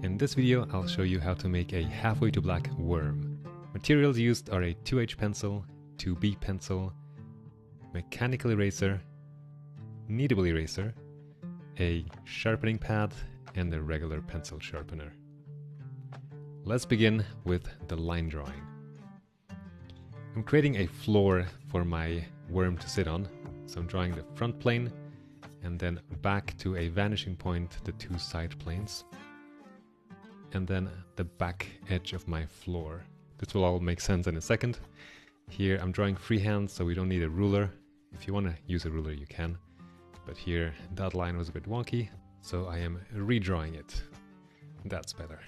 In this video, I'll show you how to make a halfway to black worm. Materials used are a 2H pencil, 2B pencil, mechanical eraser, kneadable eraser, a sharpening pad, and a regular pencil sharpener. Let's begin with the line drawing. I'm creating a floor for my worm to sit on, so I'm drawing the front plane and then back to a vanishing point, the two side planes, and then the back edge of my floor. This will all make sense in a second. Here I'm drawing freehand, so we don't need a ruler. If you want to use a ruler, you can. But here that line was a bit wonky, so I am redrawing it. That's better.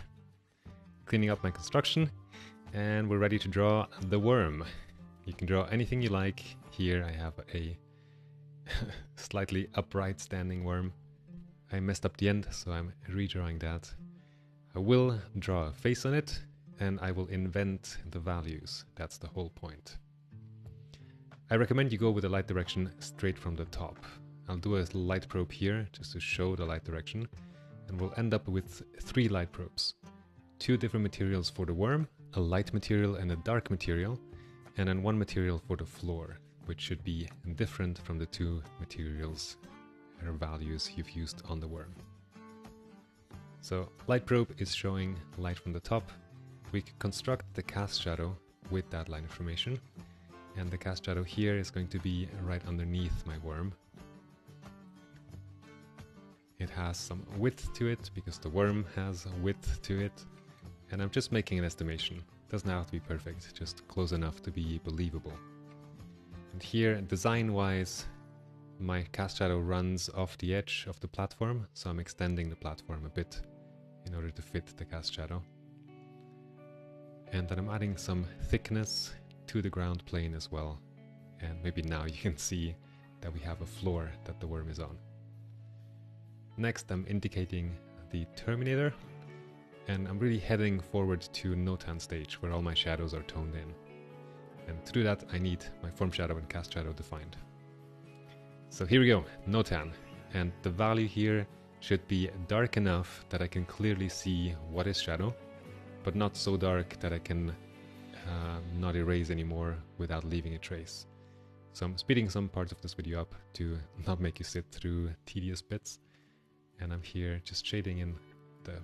Cleaning up my construction, and we're ready to draw the worm. You can draw anything you like. Here I have a slightly upright standing worm. I messed up the end, so I'm redrawing that. I will draw a face on it, and I will invent the values. That's the whole point. I recommend you go with the light direction straight from the top. I'll do a light probe here just to show the light direction, and we'll end up with 3 light probes. 2 different materials for the worm, a light material and a dark material, and then 1 material for the floor, which should be different from the 2 materials or values you've used on the worm. So light probe is showing light from the top. We can construct the cast shadow with that light information, and the cast shadow here is going to be right underneath my worm. It has some width to it because the worm has width to it, and I'm just making an estimation. Doesn't have to be perfect, just close enough to be believable. And here, design-wise, my cast shadow runs off the edge of the platform, so I'm extending the platform a bit in order to fit the cast shadow. And then I'm adding some thickness to the ground plane as well. And maybe now you can see that we have a floor that the worm is on. Next, I'm indicating the terminator, and I'm really heading forward to Notan stage where all my shadows are toned in. And to do that, I need my form shadow and cast shadow defined. So here we go, Notan. And the value here should be dark enough that I can clearly see what is shadow, but not so dark that I can not erase anymore without leaving a trace. So I'm speeding some parts of this video up to not make you sit through tedious bits. And I'm here just shading in the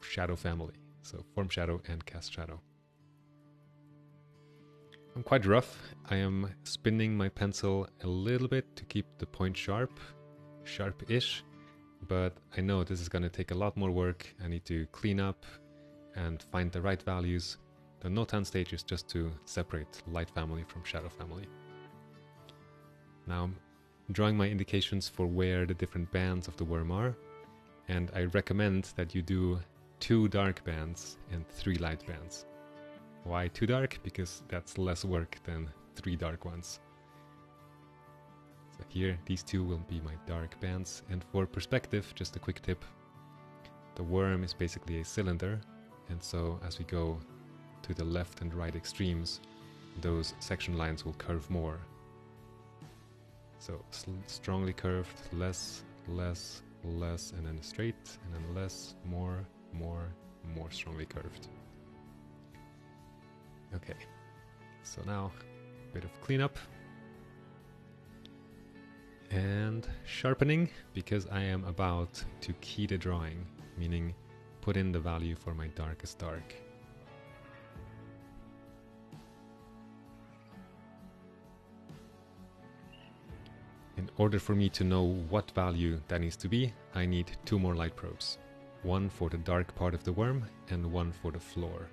shadow family, so form shadow and cast shadow. I'm quite rough. I am spinning my pencil a little bit to keep the point sharp-ish, but I know this is going to take a lot more work. I need to clean up and find the right values. The Notan stage is just to separate light family from shadow family. Now I'm drawing my indications for where the different bands of the worm are, and I recommend that you do 2 dark bands and 3 light bands. Why 2 dark? Because that's less work than 3 dark ones. So here, these 2 will be my dark bands. And for perspective, just a quick tip. The worm is basically a cylinder, and so as we go to the left and right extremes, those section lines will curve more. So strongly curved, less, less, less, and then straight, and then less, more strongly curved. Okay, so now a bit of cleanup and sharpening, because I am about to key the drawing, meaning put in the value for my darkest dark. In order for me to know what value that needs to be, I need 2 more light probes. 1 for the dark part of the worm and 1 for the floor.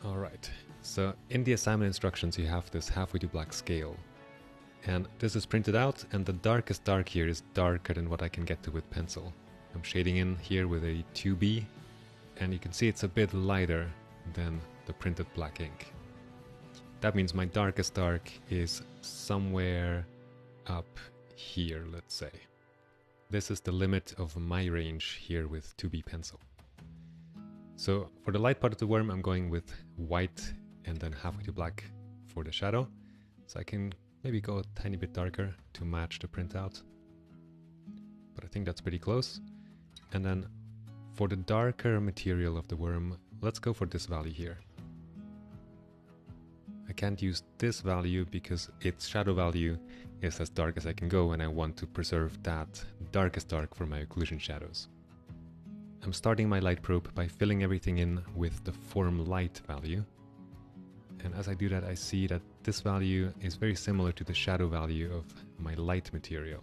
Alright, so in the assignment instructions you have this halfway to black scale. And this is printed out, and the darkest dark here is darker than what I can get to with pencil. I'm shading in here with a 2B, and you can see it's a bit lighter than the printed black ink. That means my darkest dark is somewhere up here, let's say. This is the limit of my range here with 2B pencil. So for the light part of the worm, I'm going with white and then halfway to black for the shadow. So I can maybe go a tiny bit darker to match the printout. But I think that's pretty close. And then for the darker material of the worm, let's go for this value here. I can't use this value because its shadow value is as dark as I can go, and I want to preserve that darkest dark for my occlusion shadows. I'm starting my light probe by filling everything in with the form light value. And as I do that, I see that this value is very similar to the shadow value of my light material.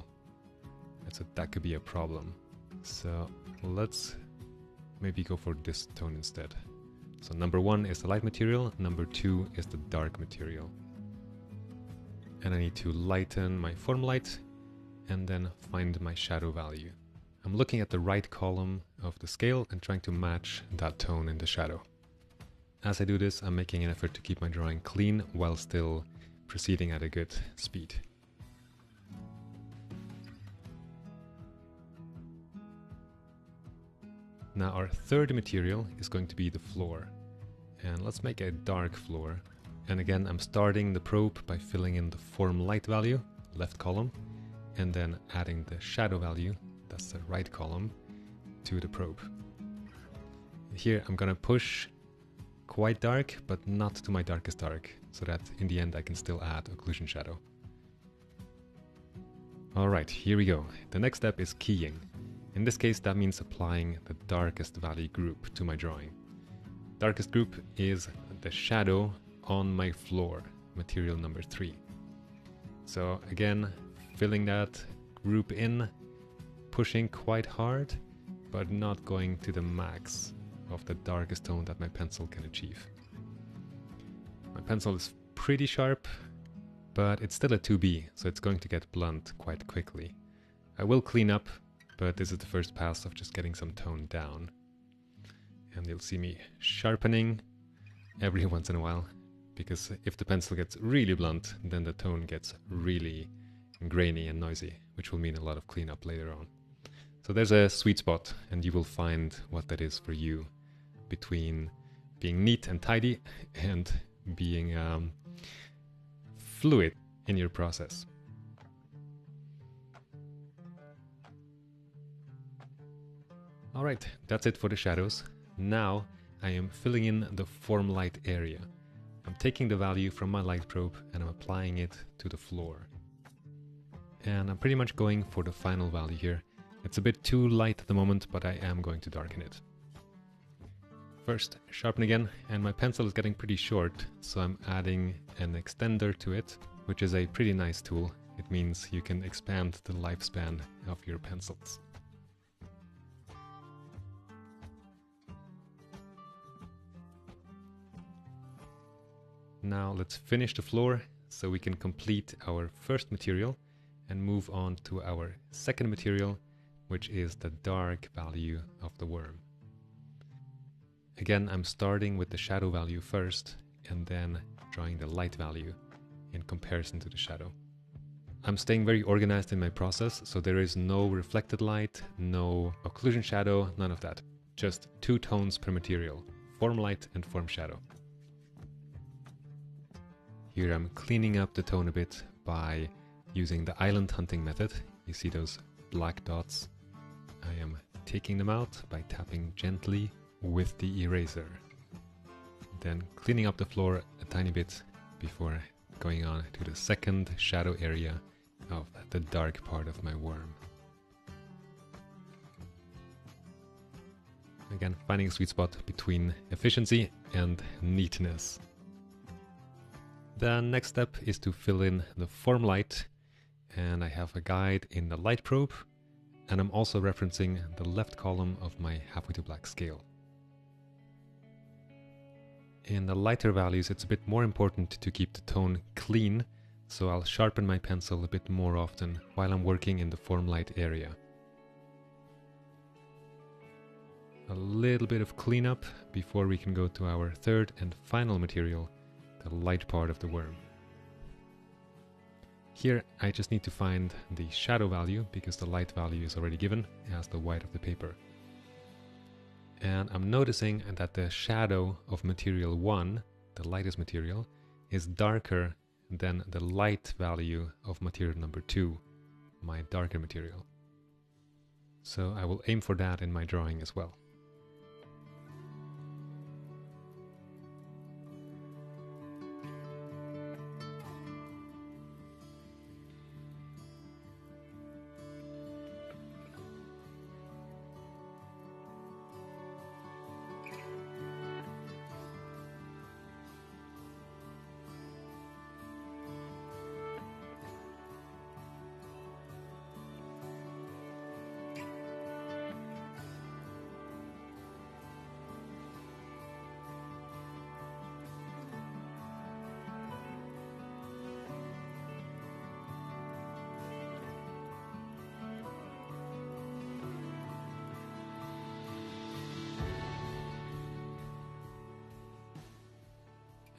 And so that could be a problem. So let's maybe go for this tone instead. So number 1 is the light material, number 2 is the dark material. And I need to lighten my form light and then find my shadow value. I'm looking at the right column of the scale and trying to match that tone in the shadow. As I do this, I'm making an effort to keep my drawing clean while still proceeding at a good speed. Now our third material is going to be the floor. And let's make a dark floor. And again, I'm starting the probe by filling in the form light value, left column, and then adding the shadow value, that's the right column, to the probe. Here I'm gonna push quite dark, but not to my darkest dark, so that in the end I can still add occlusion shadow. Alright, here we go. The next step is keying. In this case, that means applying the darkest value group to my drawing. Darkest group is the shadow on my floor, material number 3. So again, filling that group in, pushing quite hard, but not going to the max of the darkest tone that my pencil can achieve. My pencil is pretty sharp, but it's still a 2B, so it's going to get blunt quite quickly. I will clean up, but this is the first pass of just getting some tone down. And you'll see me sharpening every once in a while, because if the pencil gets really blunt, then the tone gets really grainy and noisy, which will mean a lot of cleanup later on. So there's a sweet spot, and you will find what that is for you between being neat and tidy and being fluid in your process. Alright, that's it for the shadows. Now I am filling in the form light area. I'm taking the value from my light probe and I'm applying it to the floor. And I'm pretty much going for the final value here. It's a bit too light at the moment, but I am going to darken it. First, sharpen again, and my pencil is getting pretty short, so I'm adding an extender to it, which is a pretty nice tool. It means you can expand the lifespan of your pencils. Now let's finish the floor so we can complete our first material and move on to our second material, which is the dark value of the worm. Again, I'm starting with the shadow value first and then drawing the light value in comparison to the shadow. I'm staying very organized in my process, so there is no reflected light, no occlusion shadow, none of that. Just 2 tones per material, form light and form shadow. Here I'm cleaning up the tone a bit by using the island hunting method. You see those black dots? I am taking them out by tapping gently with the eraser. Then cleaning up the floor a tiny bit before going on to the second shadow area of the dark part of my worm. Again, finding a sweet spot between efficiency and neatness. The next step is to fill in the form light, and I have a guide in the light probe, and I'm also referencing the left column of my halfway to black scale. In the lighter values, it's a bit more important to keep the tone clean, so I'll sharpen my pencil a bit more often while I'm working in the form light area. A little bit of cleanup before we can go to our third and final material, the light part of the worm. Here I just need to find the shadow value because the light value is already given as the white of the paper. And I'm noticing that the shadow of material 1, the lightest material, is darker than the light value of material number 2, my darker material. So I will aim for that in my drawing as well.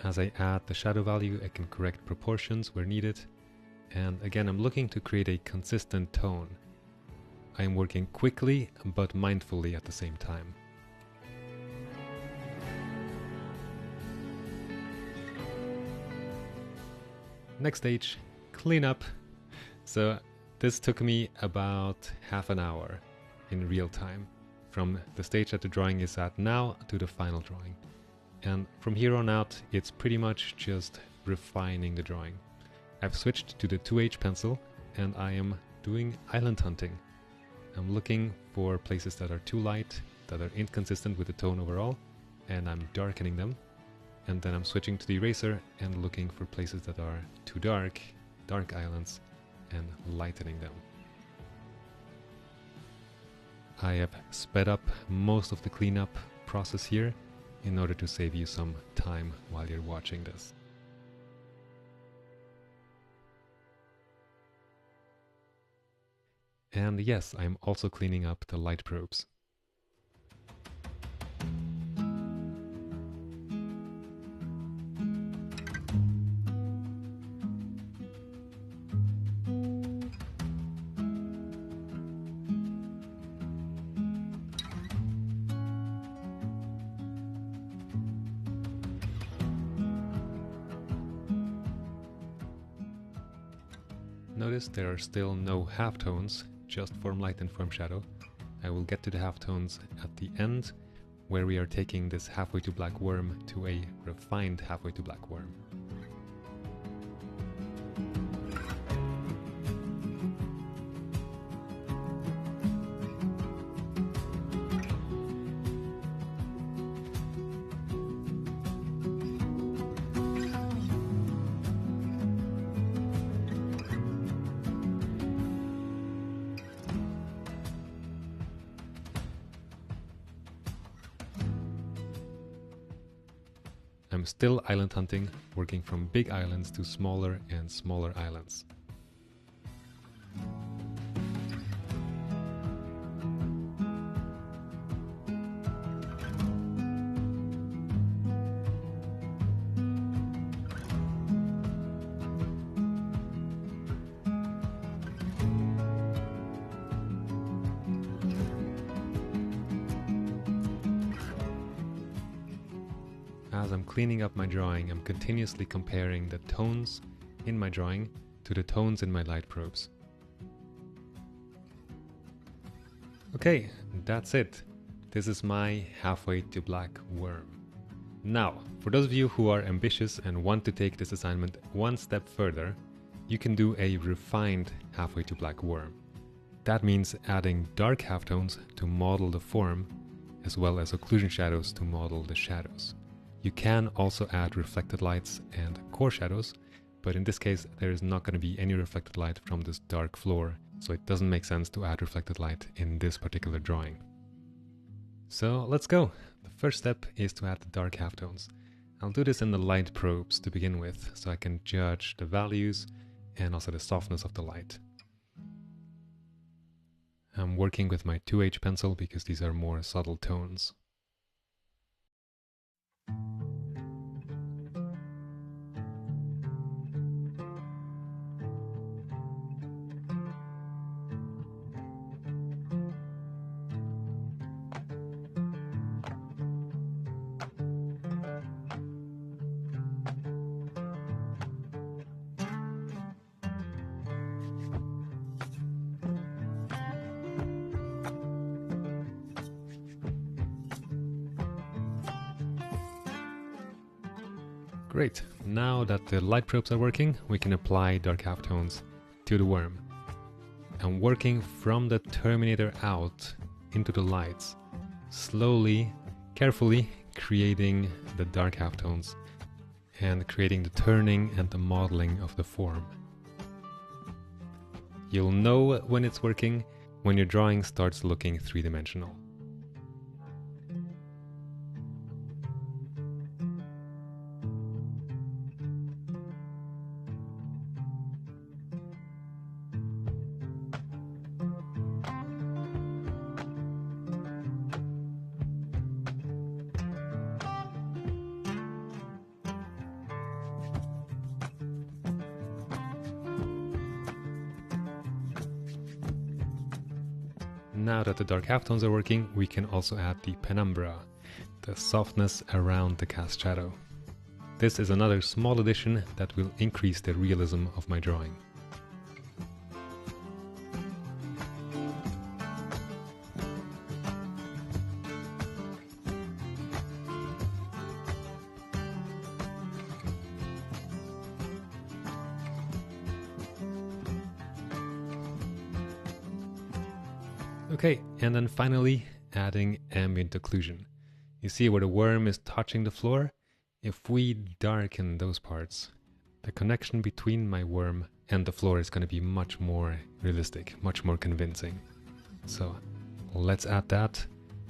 As I add the shadow value, I can correct proportions where needed. And again, I'm looking to create a consistent tone. I am working quickly, but mindfully at the same time. Next stage, clean up. So this took me about half an hour in real time, from the stage that the drawing is at now to the final drawing. And from here on out, it's pretty much just refining the drawing. I've switched to the 2H pencil and I am doing island hunting. I'm looking for places that are too light, that are inconsistent with the tone overall, and I'm darkening them. And then I'm switching to the eraser and looking for places that are too dark, dark islands, and lightening them. I have sped up most of the cleanup process here in order to save you some time while you're watching this. And yes, I'm also cleaning up the light probes. Notice there are still no halftones, just form light and form shadow. I will get to the halftones at the end, where we are taking this halfway to black worm to a refined halfway to black worm. I'm still island hunting, working from big islands to smaller and smaller islands. As I'm cleaning up my drawing, I'm continuously comparing the tones in my drawing to the tones in my light probes. Okay, that's it. This is my halfway to black worm. Now, for those of you who are ambitious and want to take this assignment one step further, you can do a refined halfway to black worm. That means adding dark halftones to model the form, as well as occlusion shadows to model the shadows. You can also add reflected lights and core shadows, but in this case there is not going to be any reflected light from this dark floor, so it doesn't make sense to add reflected light in this particular drawing. So let's go! The first step is to add the dark halftones. I'll do this in the light probes to begin with, so I can judge the values and also the softness of the light. I'm working with my 2H pencil because these are more subtle tones. Great, now that the light probes are working, we can apply dark halftones to the worm. And working from the terminator out into the lights, slowly, carefully creating the dark halftones and creating the turning and the modeling of the form. You'll know when it's working when your drawing starts looking three-dimensional. Now that the dark halftones are working, we can also add the penumbra, the softness around the cast shadow. This is another small addition that will increase the realism of my drawing. Okay, and then finally adding ambient occlusion. You see where the worm is touching the floor? If we darken those parts, the connection between my worm and the floor is going to be much more realistic, much more convincing. So let's add that,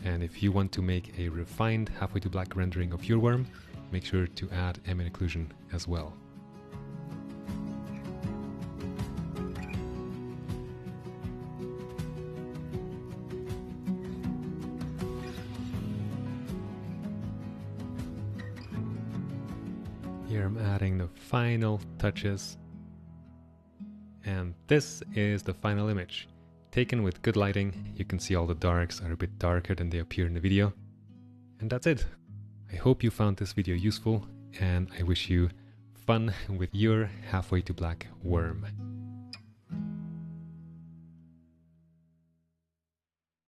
and if you want to make a refined halfway to black rendering of your worm, make sure to add ambient occlusion as well. Here I'm adding the final touches, and this is the final image. Taken with good lighting, you can see all the darks are a bit darker than they appear in the video. And that's it. I hope you found this video useful, and I wish you fun with your halfway to black worm.